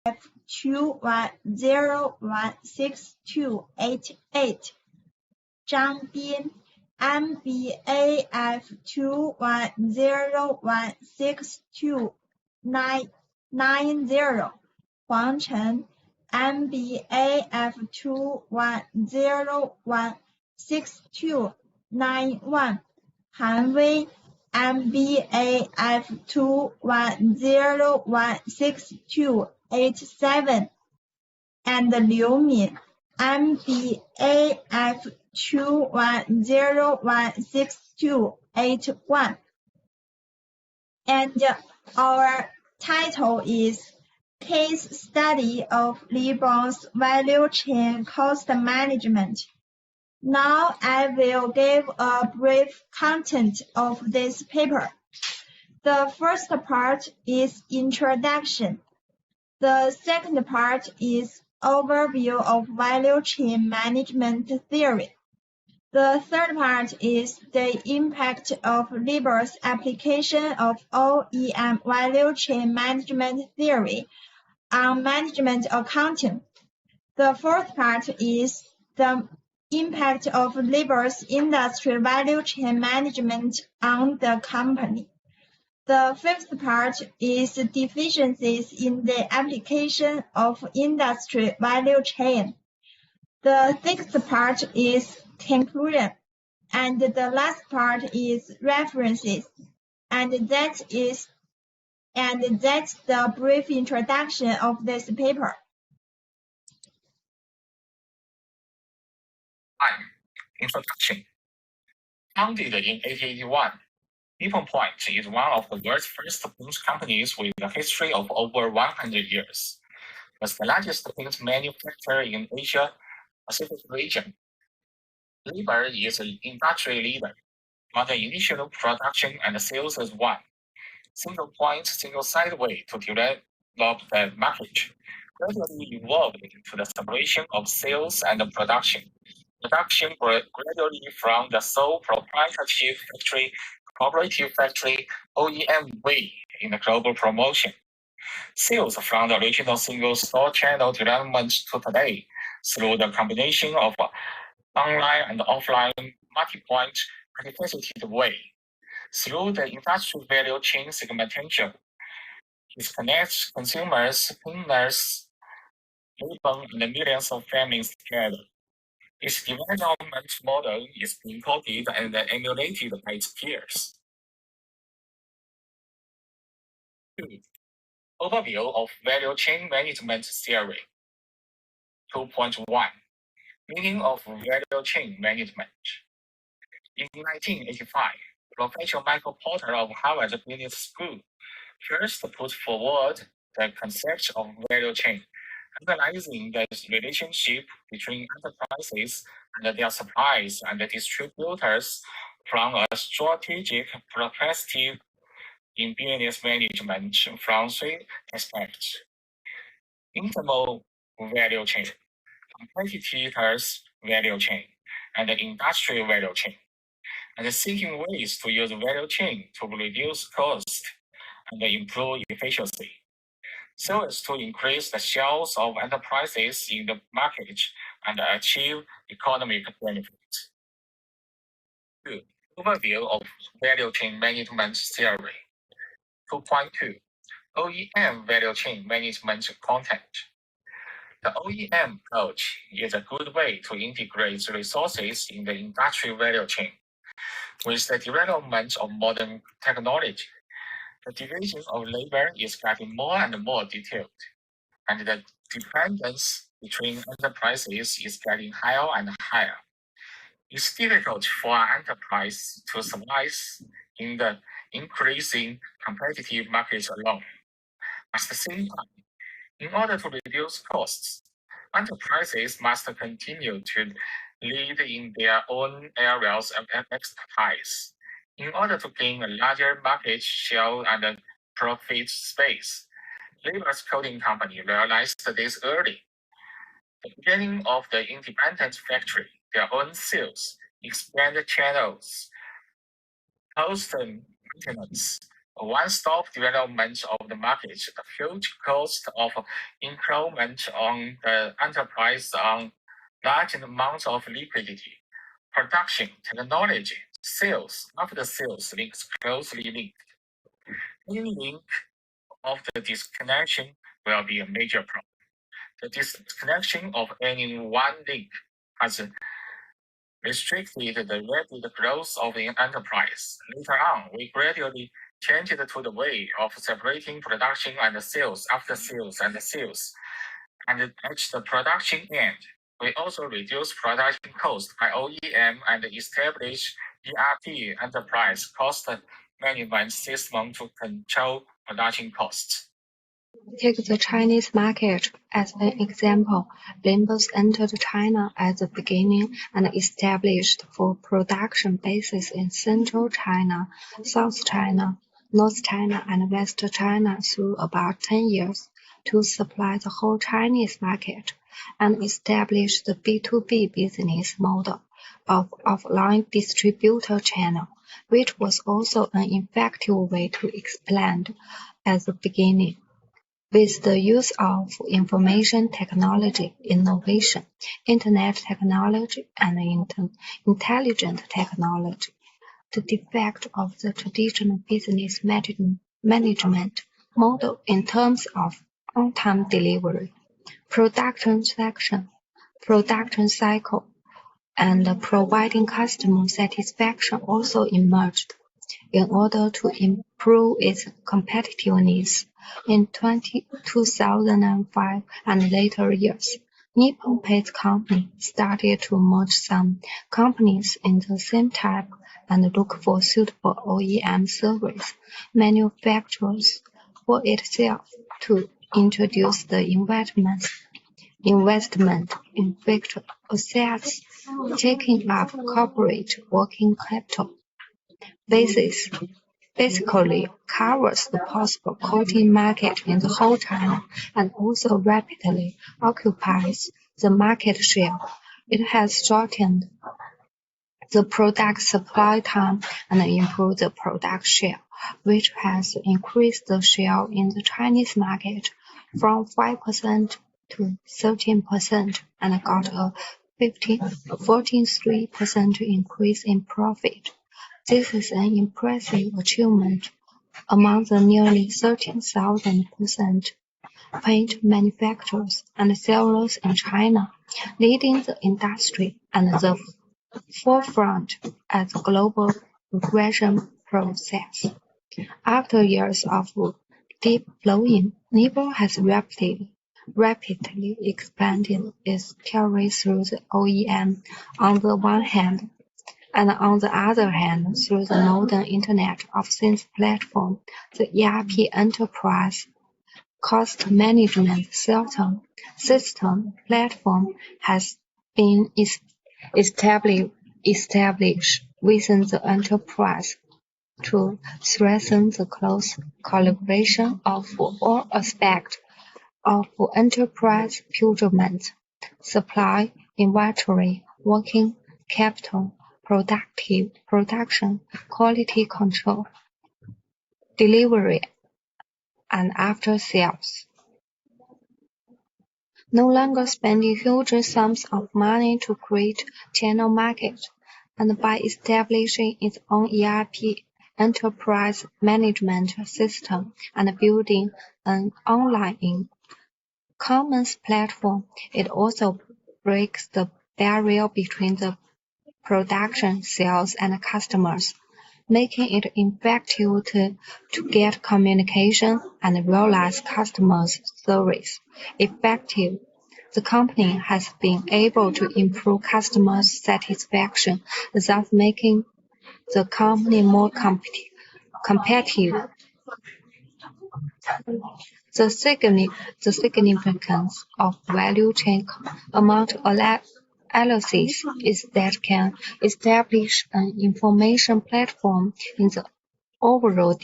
2101628 张斌 MBAF 210162990 黄晨 MBAF 210162991韩威 MBAF 2101628 and Liu Min MBAF 2101628 and our title is Case Study of Libon's Value Chain Cost Management. Now I will give a brief content of this paper. The first part is introduction. The second part is overview of value chain management theory. The third part is the impact of Libon's application of OEM value chain management theory on management accounting. The fourth part is the impact of Libon's industry value chain management on the company. The fifth part is deficiencies in the application of industry value chain. The sixth part is conclusion, and the last part is references, and that's the brief introduction of this paper. Introduction. Founded in 1881, Nippon Point is one of the world's first paint companies with a history of over 100 years. As the largest paint manufacturer in Asia Pacific region, Libon is an industry leader. From the initial production and sales as one single point, single side way to develop the market, gradually evolved into the separation of sales and production. Production gradually from the sole proprietorship factory, cooperative factory, OEM way in the global promotion. Sales from the original single store channel development to today through the combination of online and offline multi-point multifaceted way. Through the industrial value chain segmentation, it connects consumers, painters, Libon, and millions of families together. Its development model is being copied and emulated by its peers. 2. Overview of value chain management theory. 2.1. Meaning of value chain management. In 1985, Professor Michael Porter of Harvard Business School first put forward the concept of value chain, analyzing the relationship between enterprises and their suppliers and distributors from a strategic perspective in business management from three aspects: internal value chain, competitors' value chain, and the industrial value chain, and seeking ways to use value chain to reduce cost and improve efficiency, so as to increase the sales of enterprises in the market and achieve economic benefit. 2. Overview of value chain management theory. 2.2. OEM value chain management content. The OEM approach is a good way to integrate resources in the industrial value chain. With the development of modern technology, the division of labor is getting more and more detailed, and the dependence between enterprises is getting higher and higher. It's difficult for an enterprise to survive in the increasing competitive market alone. At the same time, in order to reduce costs, enterprises must continue to lead in their own areas of expertise. In order to gain a larger market share and profit space, Libon's coating company realized this early. The beginning of the independent factory, their own sales, expand channels, cost maintenance, A one-stop development of the market, the huge cost of increment on the enterprise on large amounts of liquidity, production, technology, sales, after-sales links closely linked. Any link of the disconnection will be a major problem. The disconnection of any one link has restricted the rapid growth of an enterprise. Later on, we gradually changed to the way of separating production and sales, after sales and sales. And at the production end, we also reduce production cost by OEM and establish ERP enterprise cost management system to control production costs. Take the Chinese market as an example. Limbus entered China at the beginning and established four production bases in Central China, South China, North China, and West China through about 10 years to supply the whole Chinese market, and established the B2B business model of offline distributor channel, which was also an effective way to expand at the beginning. With the use of information technology, innovation, internet technology, and intelligent technology, the defect of the traditional business management model in terms of on-time delivery, production cycle, and providing customer satisfaction also emerged. In order to improve its competitiveness in 2005 and later years, Nippon Paint Company started to merge some companies in the same type and look for suitable OEM service manufacturers for itself to introduce the investment in fixed assets, taking up corporate working capital. Basically covers the possible coating market in the whole China and also rapidly occupies the market share. It has shortened the product supply time and improved the product share, which has increased the share in the Chinese market from 5% to 13% and got a 43% increase in profit. This is an impressive achievement among the nearly 13,000% paint manufacturers and sellers in China, leading the industry and the forefront at the global progression process. After years of deep blowing, Nippon has rapidly expanded its carry through the OEM on the one hand, and on the other hand, through the modern Internet of Things platform, the ERP enterprise cost management system platform has been established within the enterprise to strengthen the close collaboration of all aspects of enterprise procurement, supply, inventory, working capital, production, quality control, delivery, and after sales. No longer spending huge sums of money to create channel market, and by establishing its own ERP enterprise management system and building an online e-commerce platform, it also breaks the barrier between the production, sales, and customers, making it effective to get communication and realize customers' service effective. The company has been able to improve customer satisfaction, thus making the company more competitive. The significance of value chain amount analysis is that can establish an information platform in the overall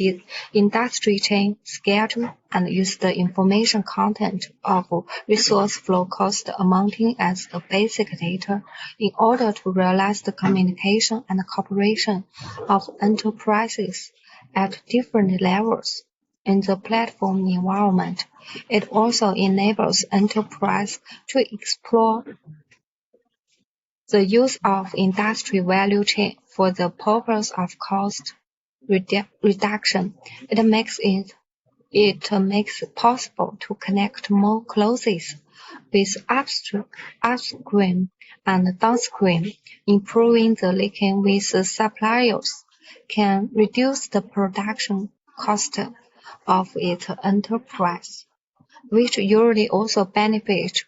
industry chain schedule and use the information content of resource flow cost amounting as the basic data in order to realize the communication and cooperation of enterprises at different levels in the platform environment. It also enables enterprise to explore the use of industry value chain for the purpose of cost reduction. It makes it possible to connect more closely with upstream and downstream, improving the linking with suppliers can reduce the production cost of its enterprise, which usually also benefits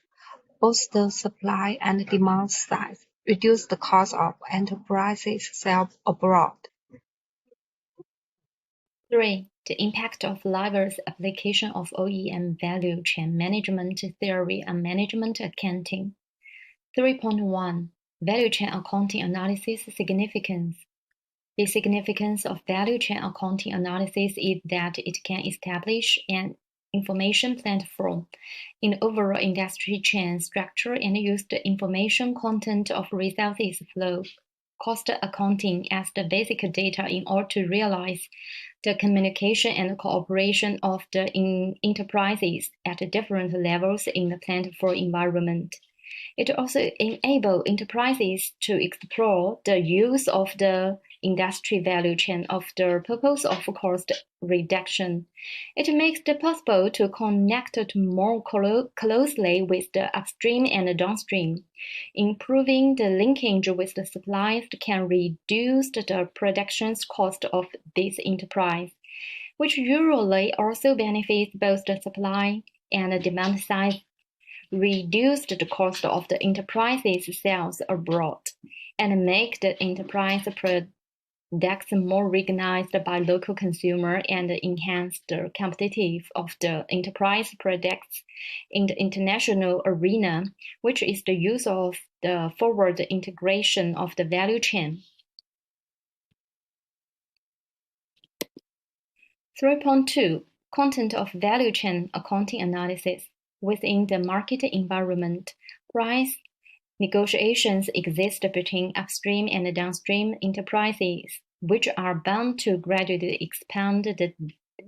both the supply and demand side, reduce the cost of enterprises sell abroad. 3. The impact of Liver's application of OEM value chain management theory on management accounting. 3.1 Value chain accounting analysis significance. The significance of value chain accounting analysis is that it can establish an information platform in the overall industry chain structure and use the information content of resources flow cost accounting as the basic data in order to realize the communication and cooperation of the enterprises at different levels in the platform environment. It also enables enterprises to explore the use of the industry value chain of the purpose of cost reduction. It makes it possible to connect more closely with the upstream and downstream. Improving the linkage with the suppliers can reduce the production cost of this enterprise, which usually also benefits both the supply and the demand side. Reduce the cost of the enterprise's sales abroad, and make the enterprise products more recognized by local consumers and enhance the competitiveness of the enterprise products in the international arena, which is the use of the forward integration of the value chain. 3.2 Content of value chain accounting analysis. Within the market environment, price negotiations exist between upstream and downstream enterprises, which are bound to gradually expand the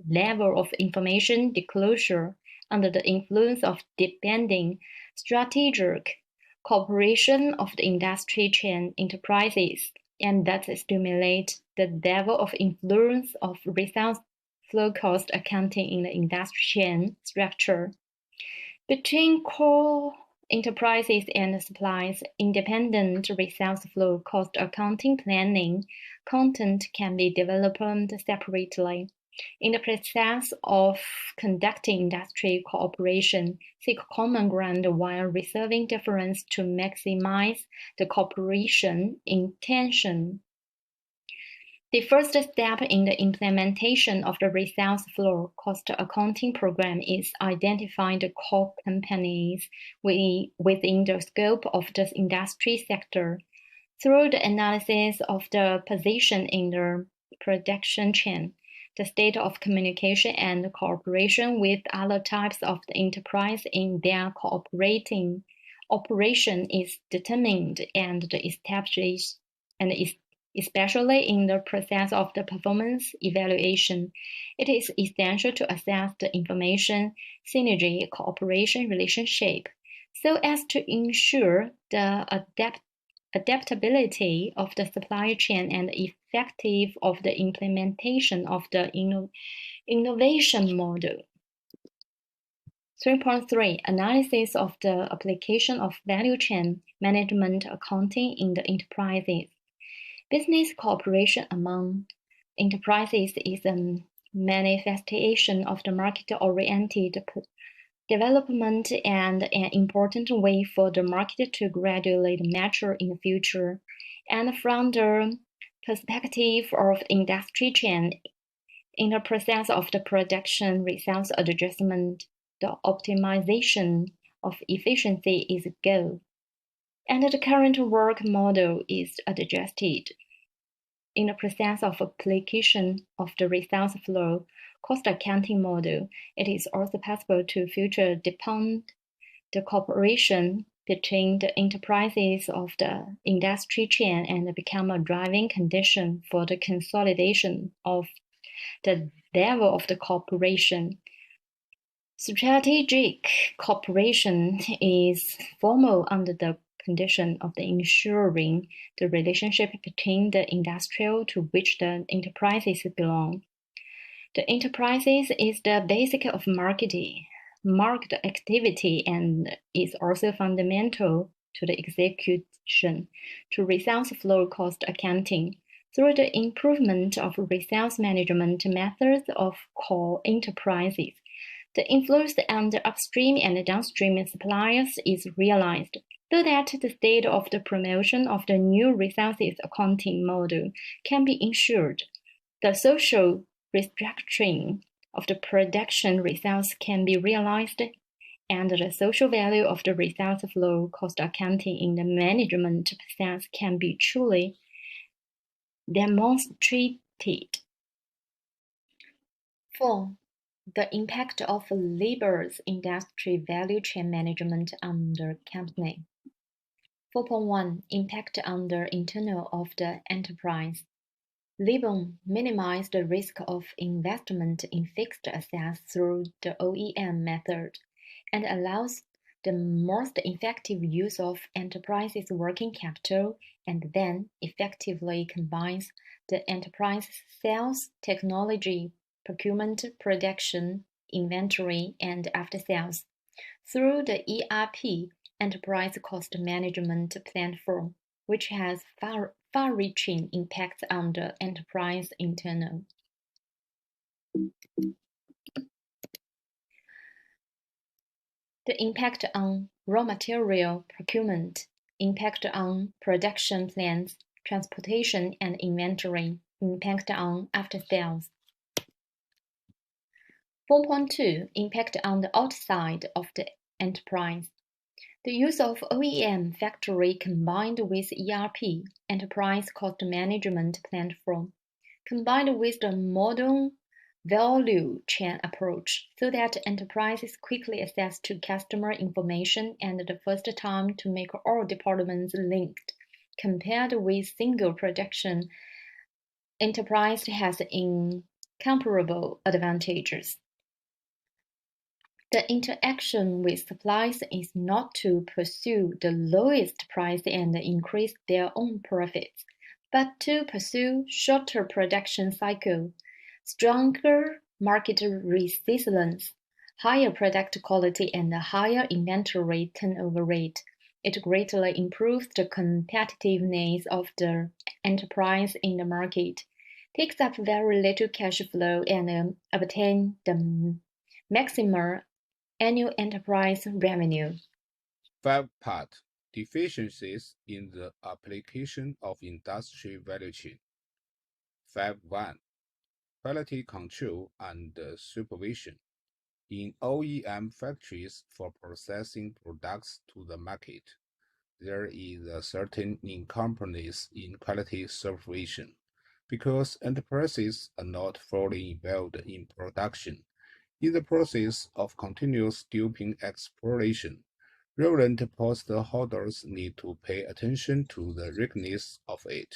level of information disclosure under the influence of depending strategic cooperation of the industry chain enterprises, and that stimulate the level of influence of resource flow cost accounting in the industry chain structure. Between core enterprises and suppliers, independent resource flow cost accounting planning content can be developed separately. In the process of conducting industry cooperation, seek common ground while reserving difference to maximize the cooperation intention. The first step in the implementation of the resource flow cost accounting program is identifying the core companies within the scope of the industry sector. Through the analysis of the position in the production chain, the state of communication and cooperation with other types of the enterprise in their operation is determined and established, and especially in the process of the performance evaluation, it is essential to assess the information synergy cooperation relationship so as to ensure the adaptability of the supply chain and effective of the implementation of the innovation model. 3.3 Analysis of the application of value chain management accounting in the enterprises. Business cooperation among enterprises is a manifestation of the market-oriented development and an important way for the market to gradually mature in the future. And from the perspective of industry chain, in the process of the production resource adjustment, the optimization of efficiency is a goal, and the current work model is adjusted. In the process of application of the resource flow cost accounting model, it is also possible to future depend the cooperation between the enterprises of the industry chain and become a driving condition for the consolidation of the level of the cooperation. Strategic cooperation is formal under the condition of the ensuring the relationship between the industrial to which the enterprises belong. The enterprises is the basic of market activity and is also fundamental to the execution to results flow cost accounting. Through the improvement of results management methods of core enterprises, the influence on the upstream and downstream suppliers is realized, so that the state of the promotion of the new resources accounting model can be ensured. The social restructuring of the production results can be realized, and the social value of the results flow cost accounting in the management process can be truly demonstrated. 4. The impact of labor's industry value chain management on the company. 4.1 Impact on the internal of the enterprise. Labor minimizes the risk of investment in fixed assets through the OEM method and allows the most effective use of enterprise's working capital and then effectively combines the enterprise sales, technology, procurement, production, inventory, and after-sales through the ERP, Enterprise Cost Management Platform, which has far-reaching impacts on the enterprise internal. The impact on raw material procurement, impact on production plans, transportation and inventory, impact on after-sales. 4.2 Impact on the outside of the enterprise. The use of OEM factory combined with ERP, Enterprise Cost Management Platform, combined with the modern value chain approach, so that enterprises quickly access to customer information and the first time to make all departments linked, compared with single production, enterprise has incomparable advantages. The interaction with suppliers is not to pursue the lowest price and increase their own profits, but to pursue shorter production cycle, stronger market resilience, higher product quality, and a higher inventory turnover rate. It greatly improves the competitiveness of the enterprise in the market, takes up very little cash flow, and obtain the maximum annual enterprise revenue. 5. Deficiencies in the application of industry value chain. 5.1 Quality control and supervision. In OEM factories for processing products to the market, there is a certain incompetence in quality supervision because enterprises are not fully involved in production. In the process of continuous duping exploration, relevant post-holders need to pay attention to the rigidness of it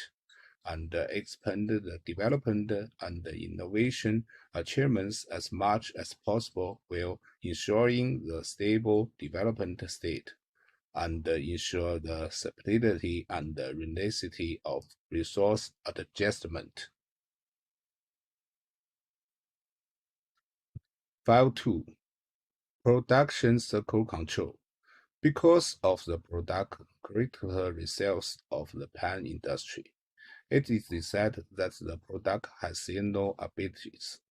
and expand the development and innovation achievements as much as possible while ensuring the stable development state and ensure the stability and reliability of resource adjustment. 5.2 Production cycle control. Because of the product critical results of the pen industry, it is said that the product has seasonal abilities,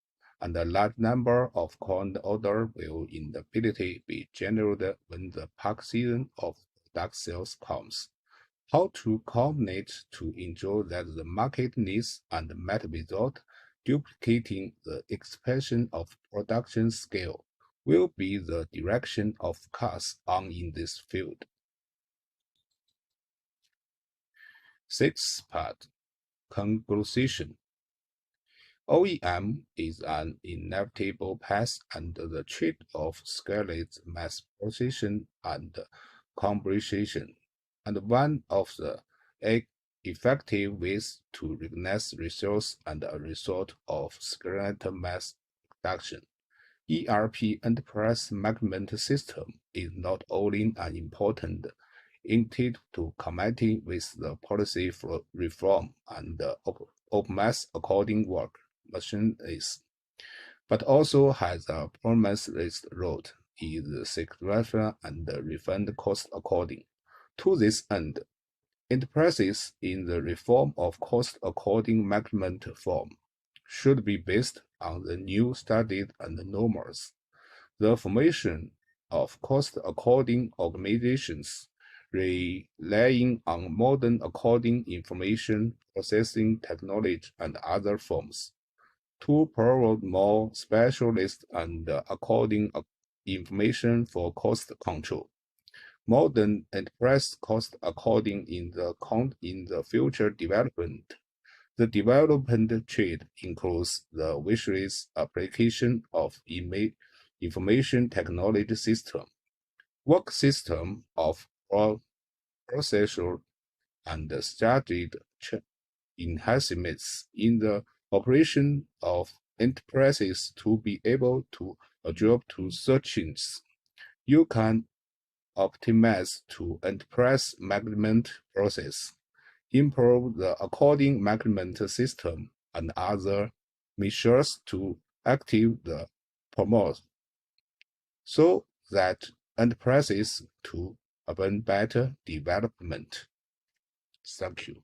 and a large number of corn orders will inevitability be generated when the pack season of product sales comes. How to coordinate to ensure that the market needs and met without duplicating the expansion of production scale will be the direction of cuts on in this field. 6. Conclusion. OEM is an inevitable path under the trade of scaled mass production and commercialization, and one of the effective ways to recognize resource and a result of skeletal mass reduction. ERP Enterprise Management System is not only an important entity to committee with the policy for reform and optimize according work machines, but also has a promised role in the security and refund cost according. To this end, enterprises in the reform of cost according management form should be based on the new studies and norms. The formation of cost according organizations relying on modern according information processing technology and other forms to provide more specialist and according information for cost control. Modern enterprise cost according in the future development. The development trend includes the wishlist application of information technology system, work system of processor, and strategic enhancements in the operation of enterprises to be able to adapt to such changes. You can optimize to enterprise management process, improve the according management system, and other measures to active the promote so that enterprises to urban better development. Thank you.